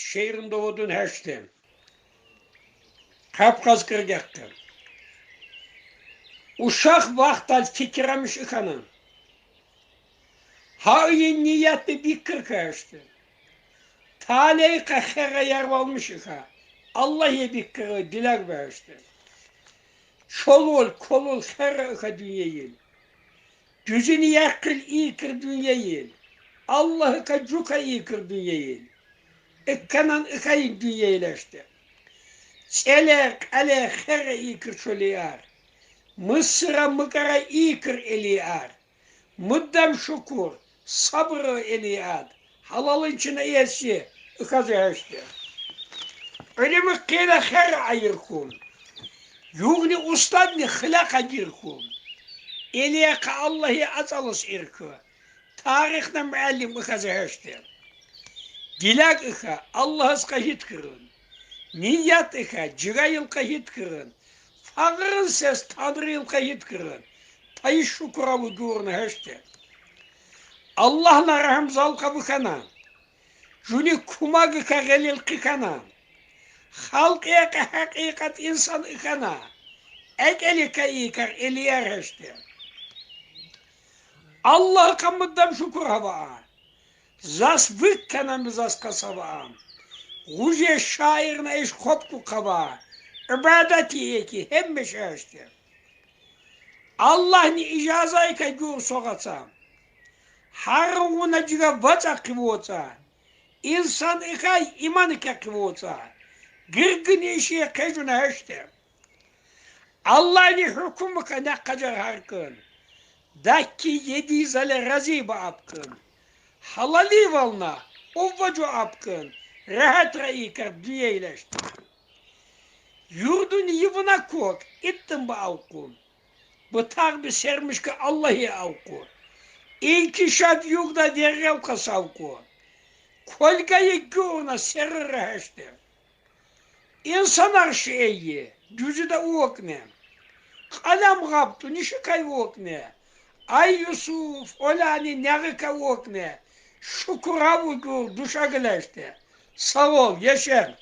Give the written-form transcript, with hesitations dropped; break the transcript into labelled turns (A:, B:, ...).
A: şehrin doğudun heşti. Kafkas kırgaktı. Uşak vaktal fikiramış ikanın. Hain niyetli bir kırka heşti. Taley kahhera yer olmuş ika. Allah'ya bir kırı dilek verişti. Çolul kolul her ika dünyayı. Düzünü yakıl iyi kır dünyayı. Allah'ı ka cuka iyi kır dünyayı. İkkanan ikayın dünyayleşti. Çelek ale her iyi kır çölüyar. Mısır'a mıkara iyi kır eliyar. Muddem şukur, sabrı eliyar. Halalın içine yesi, ikazı heşti. Öyle mi kıyla her ayırkun. Yugni ustadni hılaka girkun. Eliyaka Allah'ı azalız irkı. Tarihten müellim ikazı heşti. Dilak ika Allah'ız kahit kırın. Niyat ika cirayıl kahit kırın. Fağırın ses tanrıyıl kahit kırın. Tayı şukura bu durunu heşti. Allah'la rahmzal kabukana. Juni kumag ika gelil kikana. Halk eka hakikat insan ikana. Ekeli ka ikar eliyer heşti. Allah kamıddam şukur hava. Zas vık kanan zas kasava. Guje şairine iş kopku kava. İbadeti eki hem heşti. Allah ni icazayı ka gur soğatsa. Haruna ciga vaca kıvotsa. İnsan ikay iman ika kıvotsa. Gırgın işe kecuna heşti. Allah'ın hükmü ka ne kadar harkın. Dakki yedi zale raziba apkın. Halali valna uvvacu apkın. Rahat rayikar dünyayleşti. Yurdun yıvına kork. İttin bu avkun. Bu tarbi sermiş ki Allah'ı avku. İnkişaf yurda derrev kasavku. Kolgayı gürüne serir heşti. İnsan arşı eyi. Düzü de uokne. Kalam kaptı nişi kay uokne. Ay Yusuf olani nerika uokne. Şukura vugur duşa güleşti. Sağ ol yaşa.